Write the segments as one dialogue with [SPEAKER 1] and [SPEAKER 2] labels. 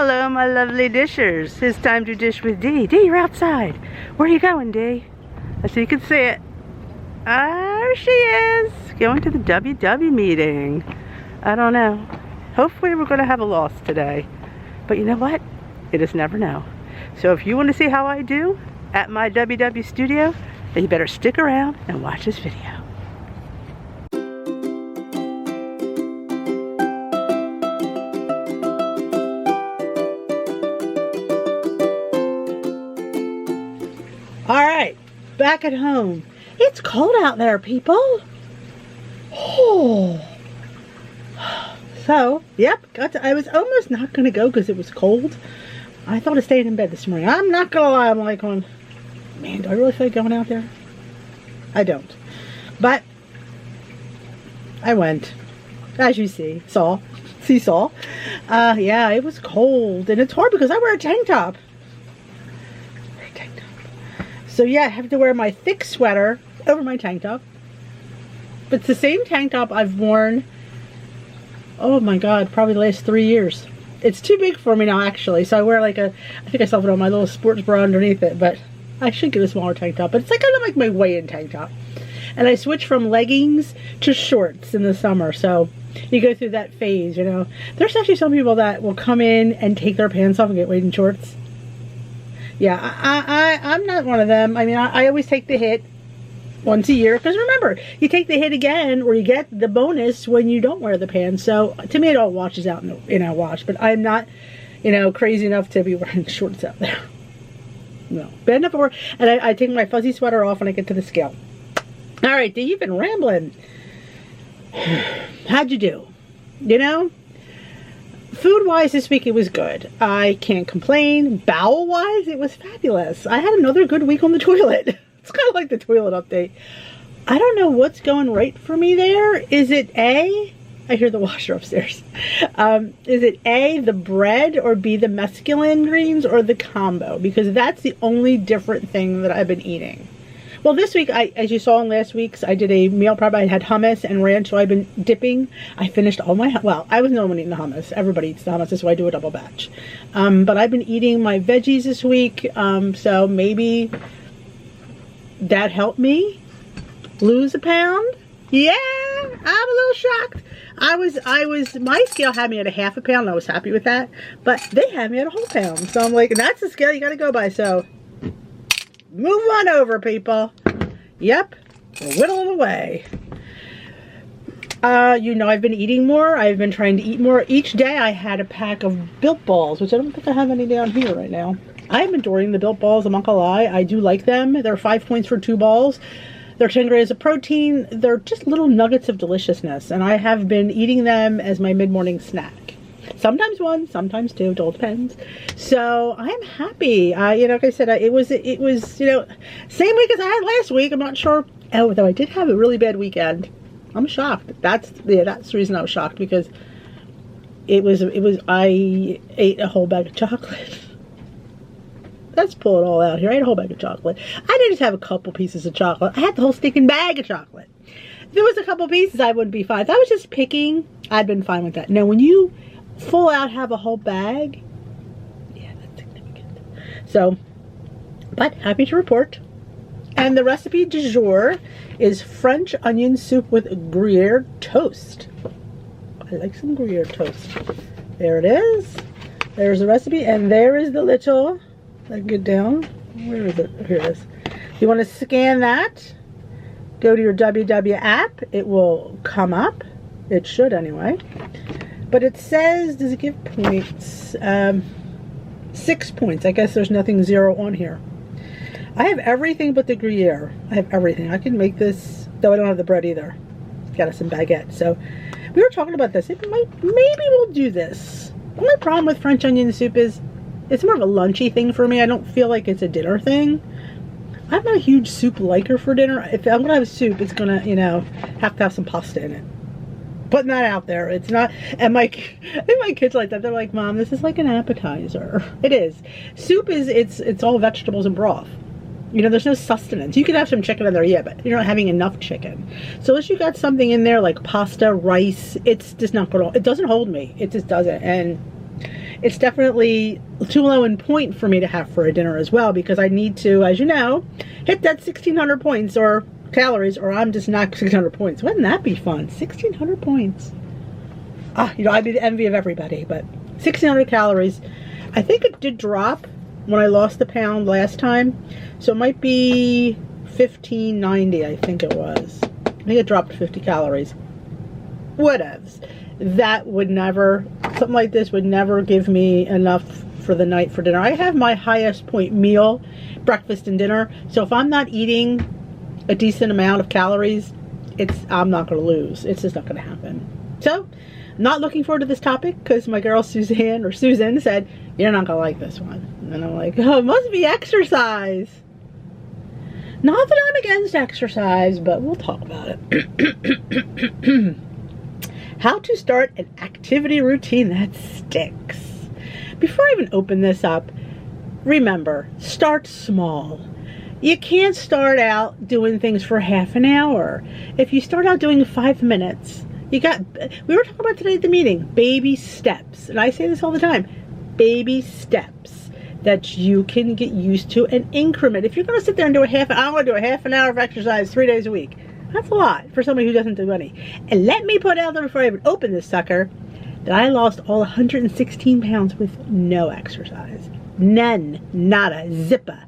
[SPEAKER 1] Hello, my lovely dishers. It's time to dish with Dee. Dee, you're outside. Where are you going, Dee? So you can see it. There she is, going to the WW meeting. I don't know. Hopefully we're going to have a loss today. But you know what? You just never know. So if you want to see how I do at my WW studio, then you better stick around and watch this video. Alright, back at home. It's cold out there, people. Oh. So, yep, I was almost not going to go because it was cold. I thought of staying in bed this morning. I'm not going to lie, I'm like going, man, do I really feel like going out there? I don't. But, I went. As you see, saw. Yeah, it was cold. And it's hard because I wear a tank top. So yeah, I have to wear my thick sweater over my tank top. But it's the same tank top I've worn, oh my god, probably the last 3 years. It's too big for me now, actually. So I wear like I think I still have it on my little sports bra underneath it, but I should get a smaller tank top. But it's like kind of like my weigh-in tank top. And I switch from leggings to shorts in the summer. So you go through that phase, you know. There's actually some people that will come in and take their pants off and get weighed in shorts. Yeah, I'm not one of them. I mean, I always take the hit once a year. Because remember, you take the hit again, or you get the bonus when you don't wear the pants. So, to me, it all washes out in a wash. But I'm not, you know, crazy enough to be wearing shorts out there. No. Bad enough for, and I take my fuzzy sweater off when I get to the scale. All right, Dee, you've been rambling. How'd you do? You know? Food-wise, this week it was good. I can't complain. Bowel-wise, it was fabulous. I had another good week on the toilet. It's kind of like the toilet update. I don't know what's going right for me there. Is it A? I hear the washer upstairs. Is it A, the bread, or B, the mescaline greens, or the combo? Because that's the only different thing that I've been eating. Well, this week, as you saw in last week's, I did a meal prep. I had hummus and ranch, so I've been dipping. I finished all my, well, I was the only one eating the hummus. Everybody eats the hummus, so I do a double batch. But I've been eating my veggies this week, so maybe that helped me lose a pound. Yeah, I'm a little shocked. My scale had me at a half a pound. I was happy with that, but they had me at a whole pound. So I'm like, and that's the scale you got to go by, so move on over, people. Yep, we're whittling away. You know, I've been eating more. I've been trying to eat more. Each day I had a pack of Built Balls, which I don't think I have any down here right now. I'm adoring the Built Balls, I'm not gonna lie. I do like them. They're 5 points for 2 balls. They're 10 grams of protein. They're just little nuggets of deliciousness, and I have been eating them as my mid-morning snack. Sometimes 1, sometimes 2, it all depends. So I am happy. You know, like I said, it was, you know, same week as I had last week. I'm not sure. Oh, though I did have a really bad weekend. I'm shocked. That's the reason I was shocked, because I ate a whole bag of chocolate. Let's pull it all out here. I ate a whole bag of chocolate. I didn't just have a couple pieces of chocolate. I had the whole stinking bag of chocolate. If there was a couple pieces, I wouldn't be fine. If I was just picking, I'd been fine with that. No, when you full out have a whole bag, yeah, that's significant. So, but happy to report. And the recipe du jour is French onion soup with Gruyere toast. I like some Gruyere toast. There it is. There's the recipe, and there is the little, let's get down. Where is it? Here it is. You want to scan that, go to your WW app. It will come up. It should anyway. But it says, does it give points? 6 points. I guess there's nothing 0 on here. I have everything but the Gruyere. I have everything. I can make this, though I don't have the bread either. Got us some baguette. So we were talking about this. Maybe we'll do this. The only problem with French onion soup is it's more of a lunchy thing for me. I don't feel like it's a dinner thing. I'm not a huge soup liker for dinner. If I'm gonna have soup, it's gonna, you know, have to have some pasta in it. Putting that out there. It's not, and I think my kids like that. They're like, Mom, this is like an appetizer. It is. Soup is, it's all vegetables and broth. You know, there's no sustenance. You can have some chicken in there, yeah, but you're not having enough chicken. So unless you got something in there like pasta, rice, it's just not gonna, it doesn't hold me. It just doesn't. And it's definitely too low in point for me to have for a dinner as well, because I need to, as you know, hit that 1,600 points or calories, or I'm just not 600 points. Wouldn't that be fun? 1,600 points. You know, I'd be the envy of everybody, but 1,600 calories. I think it did drop when I lost the pound last time, so it might be 1,590, I think it was. I think it dropped 50 calories. Whatevs. That would never, something like this would never give me enough for the night for dinner. I have my highest point meal, breakfast and dinner, so if I'm not eating a decent amount of calories, I'm not going to lose. It's just not going to happen. So, not looking forward to this topic, because my girl Susan said, you're not going to like this one. And I'm like, oh, it must be exercise. Not that I'm against exercise, but we'll talk about it. How to start an activity routine that sticks. Before I even open this up, remember, start small. You can't start out doing things for half an hour. If you start out doing 5 minutes, we were talking about today at the meeting, baby steps. And I say this all the time, baby steps that you can get used to and increment. If you're going to sit there and do I'm going to do a half an hour of exercise 3 days a week. That's a lot for somebody who doesn't do any. And let me put out there before I even open this sucker that I lost all 116 pounds with no exercise. None. Nada. Zippa.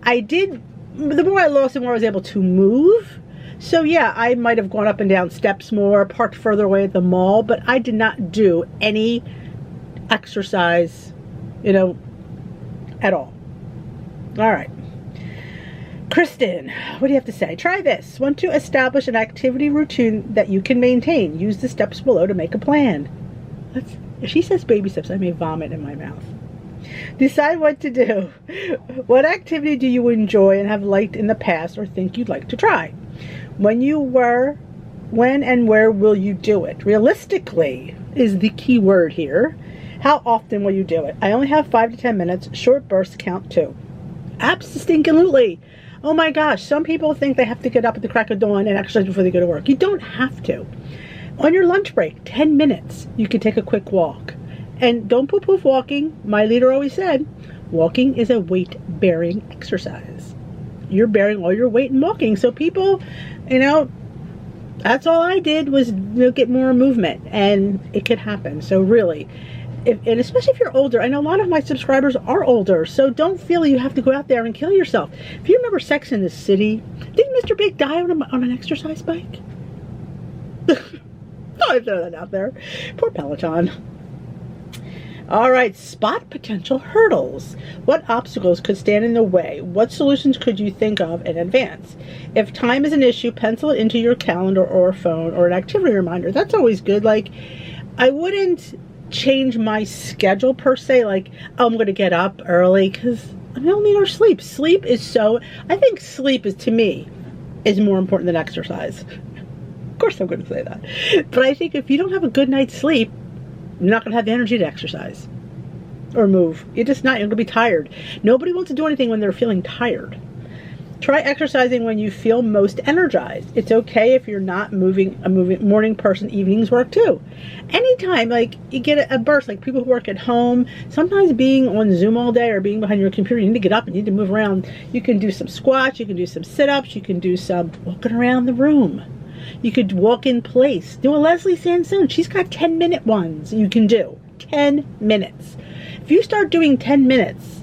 [SPEAKER 1] The more I lost, the more I was able to move. So yeah, I might have gone up and down steps more, parked further away at the mall, but I did not do any exercise, you know, at all. All right. Kristen, what do you have to say? Try this. Want to establish an activity routine that you can maintain. Use the steps below to make a plan. If she says baby steps, I may vomit in my mouth. Decide what to do. What activity do you enjoy and have liked in the past or think you'd like to try? When and where will you do it? Realistically is the key word here. How often will you do it? I only have 5 to 10 minutes. Short bursts count too. Absolutely. Oh my gosh, some people think they have to get up at the crack of dawn and exercise before they go to work. You don't have to. On your lunch break, 10 minutes, you can take a quick walk. And don't poo-poo walking. My leader always said, walking is a weight-bearing exercise. You're bearing all your weight in walking. So people, you know, that's all I did was, you know, get more movement, and it could happen. So really, and especially if you're older, I know a lot of my subscribers are older, so don't feel you have to go out there and kill yourself. If you remember Sex in the City, didn't Mr. Big die on an exercise bike? I throw that out there. Poor Peloton. All right, spot potential hurdles. What obstacles could stand in the way? What solutions could you think of in advance? If time is an issue, pencil it into your calendar or phone or an activity reminder. That's always good. Like, I wouldn't change my schedule per se, like, oh, I'm going to get up early, because I don't need our sleep. I think sleep is, to me, is more important than exercise. Of course I'm going to say that. But I think if you don't have a good night's sleep, you're not going to have the energy to exercise or move. You're just not. You're going to be tired. Nobody wants to do anything when they're feeling tired. Try exercising when you feel most energized. It's okay if you're not a morning person. Evenings work too. Anytime, like, you get a burst, like people who work at home, sometimes being on Zoom all day or being behind your computer, you need to get up and you need to move around. You can do some squats, you can do some sit-ups, you can do some walking around the room. You could walk in place. Do a Leslie Sansone. She's got 10-minute ones you can do. 10 minutes. If you start doing 10 minutes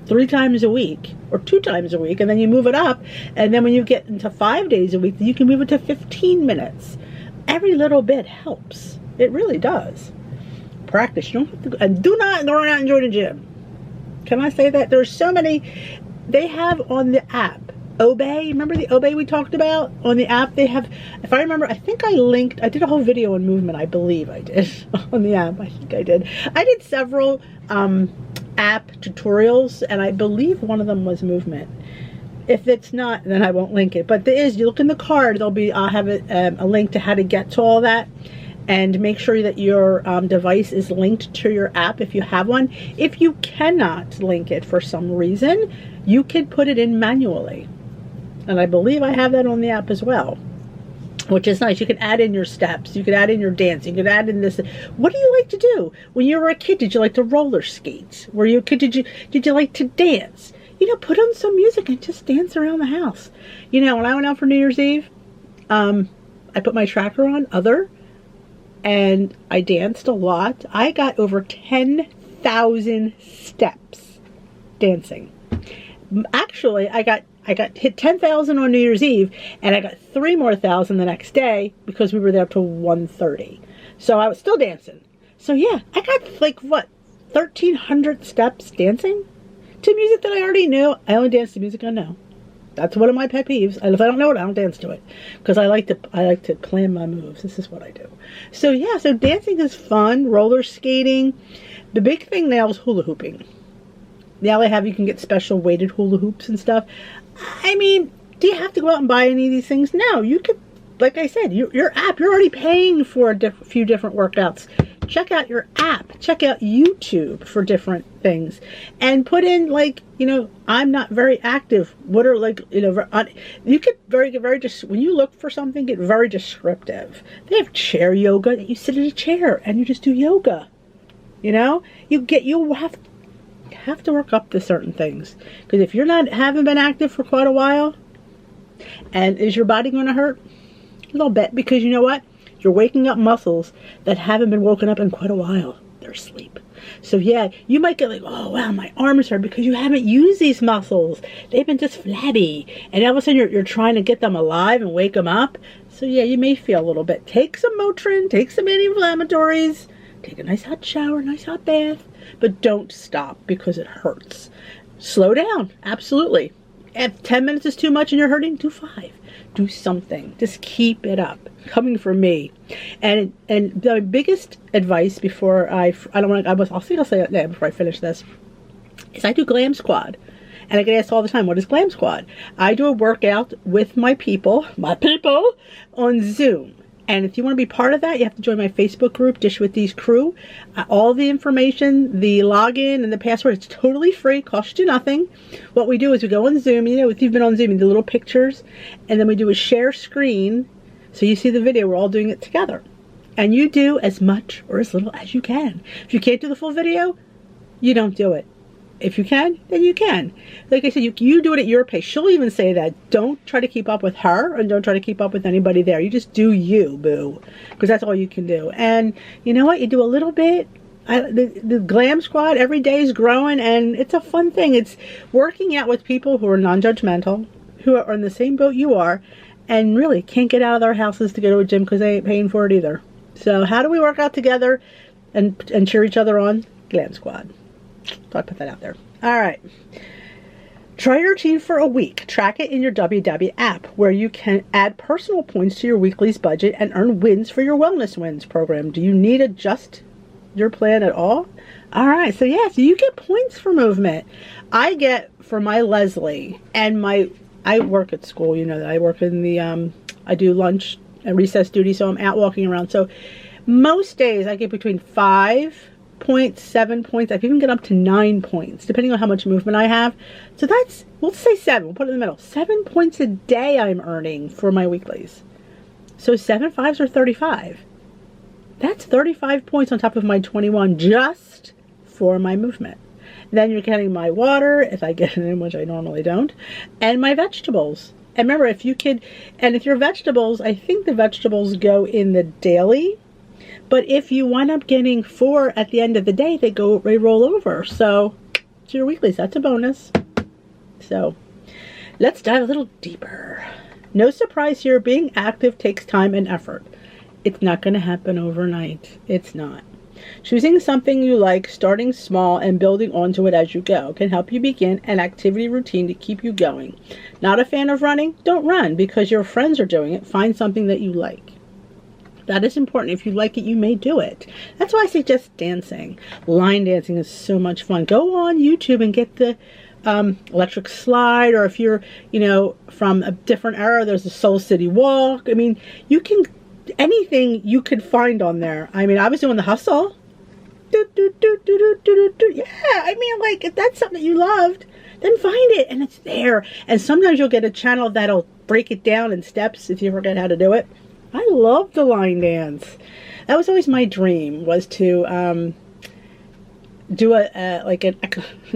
[SPEAKER 1] 3 times a week or 2 times a week, and then you move it up, and then when you get into 5 days a week, you can move it to 15 minutes. Every little bit helps. It really does. Practice. You don't have to, and do not go around and join a gym. Can I say that? There's so many. They have on the app, Obey, remember the Obey we talked about? On the app they have, if I remember, I think I did a whole video on movement, I believe I did, on the app, I think I did. I did several app tutorials, and I believe one of them was movement. If it's not, then I won't link it. But there is, you look in the card, I'll have a link to how to get to all that. And make sure that your device is linked to your app if you have one. If you cannot link it for some reason, you can put it in manually. And I believe I have that on the app as well. which is nice. You can add in your steps. You can add in your dance. You can add in this. What do you like to do? When you were a kid, did you like to roller skate? Were you a kid? Did you like to dance? You know, put on some music and just dance around the house. You know, when I went out for New Year's Eve, I put my tracker on, and I danced a lot. I got over 10,000 steps dancing. Actually, I got hit 10,000 on New Year's Eve, and I got 3 more thousand the next day because we were there till 1:30. So I was still dancing. So yeah, I got like what, 1,300 steps dancing to music that I already knew. I only dance to music I know. That's one of my pet peeves. And if I don't know it, I don't dance to it, because I like to plan my moves. This is what I do. So yeah, so dancing is fun. Roller skating. The big thing now is hula hooping. Now you can get special weighted hula hoops and stuff. I mean, do you have to go out and buy any of these things? No, you could, like I said, your app, you're already paying for a few different workouts. Check out your app. Check out YouTube for different things. And put in, like, you know, I'm not very active. What are, like, you know, you could when you look for something, get very descriptive. They have chair yoga that you sit in a chair and you just do yoga. You know, you have to work up to certain things, because if you're haven't been active for quite a while, and is your body going to hurt? A little bit, because you know what, you're waking up muscles that haven't been woken up in quite a while. They're asleep. So yeah, you might get like, oh wow, my arms hurt, because you haven't used these muscles. They've been just flabby, and all of a sudden you're trying to get them alive and wake them up. So yeah, you may feel a little bit. Take some Motrin, take some anti-inflammatories, take a nice hot shower, nice hot bath. But don't stop, because it hurts. Slow down, absolutely. If 10 minutes is too much and you're hurting, do 5. Do something. Just keep it up. Coming from me. And the biggest advice before I'll say it now before I finish this, is I do Glam Squad. And I get asked all the time, what is Glam Squad? I do a workout with my people on Zoom. And if you want to be part of that, you have to join my Facebook group, Dish with These Crew. All the information, the login and the password, it's totally free, costs you nothing. What we do is we go on Zoom, you know, if you've been on Zoom, you do little pictures, and then we do a share screen, so you see the video, we're all doing it together. And you do as much or as little as you can. If you can't do the full video, you don't do it. If you can, then you can. Like I said, you do it at your pace. She'll even say that. Don't try to keep up with her, and don't try to keep up with anybody there. You just do you, boo. Because that's all you can do. And you know what? You do a little bit. The Glam Squad every day is growing, and it's a fun thing. It's working out with people who are non-judgmental, who are in the same boat you are, and really can't get out of their houses to go to a gym because they ain't paying for it either. So how do we work out together and cheer each other on? Glam Squad. So I put that out there. All right. Try your routine for a week. Track it in your WW app, where you can add personal points to your weekly's budget and earn wins for your Wellness Wins program. Do you need to adjust your plan at all? All right. So yeah, so you get points for movement. I get for my Leslie and I work at school. You know that I work in the, I do lunch and recess duty, so I'm out walking around. So most days I get between 5 points, 7 points. I can even get up to 9 points, depending on how much movement I have. So that's, we'll say 7. We'll put it in the middle. 7 points a day I'm earning for my weeklies. So 7 5s are 35. That's 35 points on top of my 21 just for my movement. Then you're getting my water, if I get it in, which I normally don't, and my vegetables. And remember, if your vegetables, I think the vegetables go in the daily. But if you wind up getting 4 at the end of the day, they roll over. So to your weeklies, that's a bonus. So let's dive a little deeper. No surprise here, being active takes time and effort. It's not going to happen overnight. It's not. Choosing something you like, starting small, and building onto it as you go can help you begin an activity routine to keep you going. Not a fan of running? Don't run because your friends are doing it. Find something that you like. That is important. If you like it, you may do it. That's why I suggest dancing. Line dancing is so much fun. Go on YouTube and get the electric slide, or if you're, you know, from a different era, there's the Soul City Walk. I mean, you can, anything you could find on there. I mean, I was doing the hustle. Yeah, I mean, like, if that's something that you loved, then find it, and it's there. And sometimes you'll get a channel that'll break it down in steps if you forget how to do it. I love the line dance. That was always my dream, was to do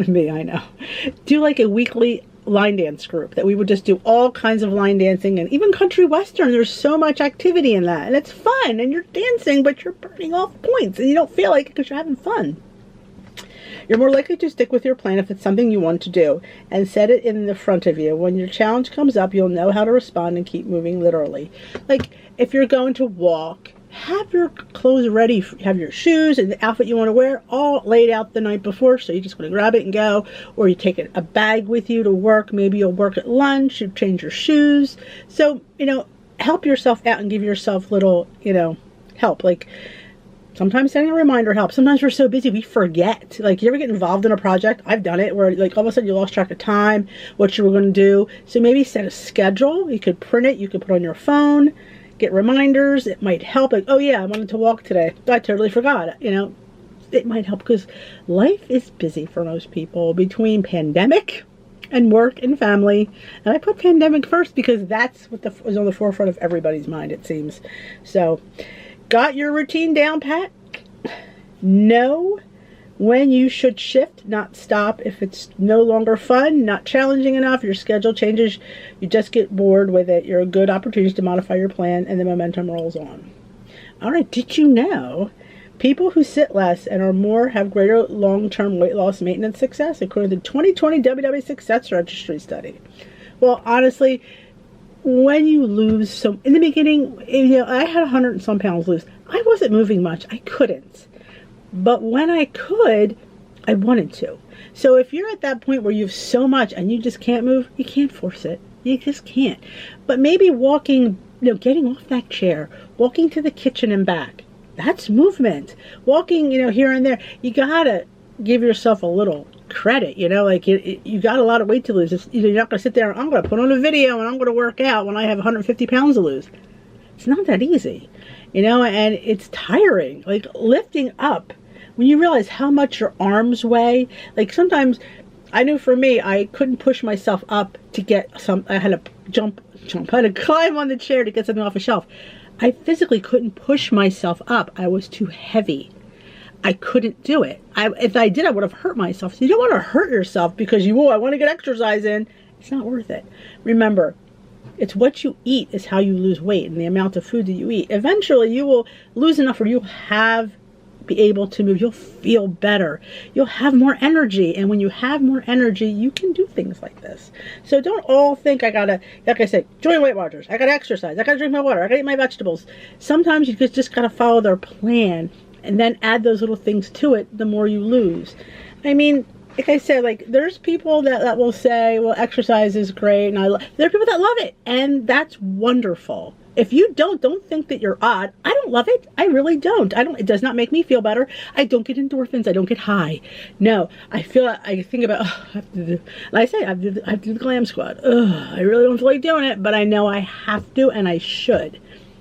[SPEAKER 1] me, I know, do like a weekly line dance group that we would just do all kinds of line dancing, and even country western. There's so much activity in that, and it's fun, and you're dancing, but you're burning off points, and you don't feel like it because you're having fun. You're more likely to stick with your plan if it's something you want to do, and set it in the front of you. When your challenge comes up, you'll know how to respond and keep moving, literally. Like, if you're going to walk, have your clothes ready, have your shoes and the outfit you want to wear all laid out the night before, so you just want to grab it and go. Or you take a bag with you to work. Maybe you'll work at lunch, you change your shoes. So, help yourself out and give yourself little, help. Like, sometimes setting a reminder helps. Sometimes we're so busy we forget. Like, you ever get involved in a project? I've done it, where like all of a sudden you lost track of time, what you were going to do. So maybe set a schedule. You could print it, you could put it on your phone, get reminders. It might help. Like, oh yeah, I wanted to walk today, I totally forgot. It might help, because life is busy for most people, between pandemic and work and family. And I put pandemic first because that's what was on the forefront of everybody's mind, it seems. So, got your routine down pat? Know when you should shift, not stop. If it's no longer fun, not challenging enough, your schedule changes, you just get bored with it, you're a good opportunity to modify your plan, and the momentum rolls on. All right, did you know people who sit less and are more have greater long-term weight loss maintenance success, according to the 2020 WW Success Registry study? Well, honestly, when you lose, so in the beginning, I had 100 and some pounds loose. I wasn't moving much. I couldn't. But when I could, I wanted to. So if you're at that point where you have so much and you just can't move, you can't force it. You just can't. But maybe walking, getting off that chair, walking to the kitchen and back, that's movement. Walking, here and there, you gotta give yourself a little credit, like you got a lot of weight to lose. You're not going to sit there and I'm going to put on a video and I'm going to work out when I have 150 pounds to lose. It's not that easy, and it's tiring. Like, lifting up, when you realize how much your arms weigh, like sometimes I knew for me, I couldn't push myself up to get I had to jump, I had to climb on the chair to get something off a shelf. I physically couldn't push myself up. I was too heavy. I couldn't do it. If I did, I would have hurt myself. So you don't want to hurt yourself because I want to get exercise in. It's not worth it. Remember, it's what you eat is how you lose weight, and the amount of food that you eat. Eventually, you will lose enough where you'll be able to move. You'll feel better. You'll have more energy. And when you have more energy, you can do things like this. So don't all think I gotta, like I said, join Weight Watchers. I gotta exercise. I gotta drink my water. I gotta eat my vegetables. Sometimes you just gotta follow their plan and then add those little things to it, the more you lose. I mean, like I said, like, there's people that will say, well, exercise is great, and there are people that love it, and that's wonderful. If you don't think that you're odd. I don't love it. I really don't. It does not make me feel better. I don't get endorphins. I don't get high. No, I think about, I have to do, like I say, I have to do the glam squad. I really don't feel like doing it, but I know I have to, and I should.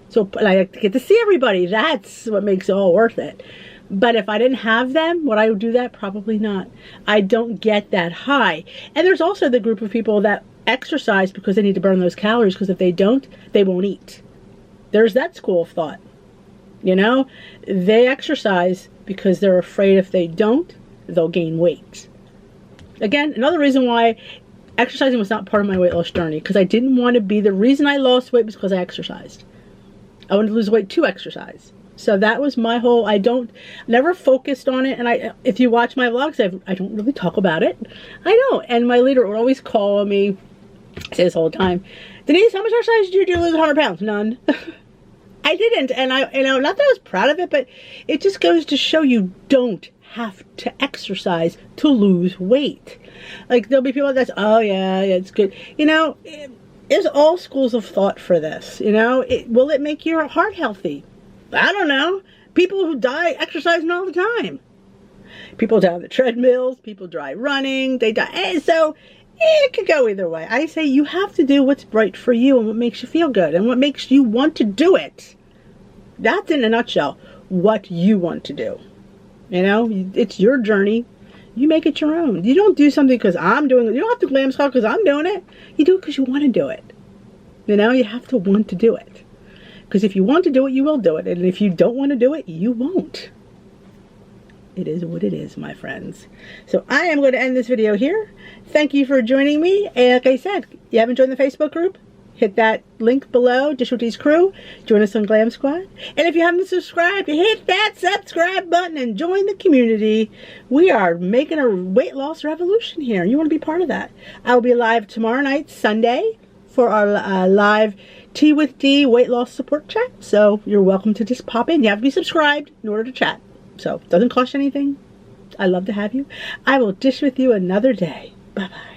[SPEAKER 1] So I get to see everybody. That's what makes it all worth it. But if I didn't have them, would I do that? Probably not. I don't get that high. And there's also the group of people that exercise because they need to burn those calories, because if they don't, they won't eat. There's that school of thought. They exercise because they're afraid if they don't, they'll gain weight. Again, another reason why exercising was not part of my weight loss journey, because I didn't want to be, the reason I lost weight was because I exercised. I wanted to lose weight to exercise. So that was my whole, never focused on it. And if you watch my vlogs, I don't really talk about it. I don't. And my leader would always call me, I say this all the time, Denise, how much exercise did you do to lose 100 pounds? None. I didn't. And not that I was proud of it, but it just goes to show you don't have to exercise to lose weight. Like, there'll be people that's, oh yeah, it's good. There's all schools of thought for this. Will it make your heart healthy? I don't know. People who die exercising all the time. People die on the treadmills. People die running. They die. And so it could go either way. I say you have to do what's right for you and what makes you feel good and what makes you want to do it. That's, in a nutshell, what you want to do. It's your journey. You make it your own. You don't do something because I'm doing it. You don't have to glam squad because I'm doing it. You do it because you want to do it. You have to want to do it. Because if you want to do it, you will do it. And if you don't want to do it, you won't. It is what it is, my friends. So I am going to end this video here. Thank you for joining me. And like I said, you haven't joined the Facebook group? Hit that link below, Dish with D's Crew. Join us on Glam Squad. And if you haven't subscribed, hit that subscribe button and join the community. We are making a weight loss revolution here. You want to be part of that. I will be live tomorrow night, Sunday, for our live Tea with D weight loss support chat. So you're welcome to just pop in. You have to be subscribed in order to chat. So it doesn't cost you anything. I love to have you. I will dish with you another day. Bye-bye.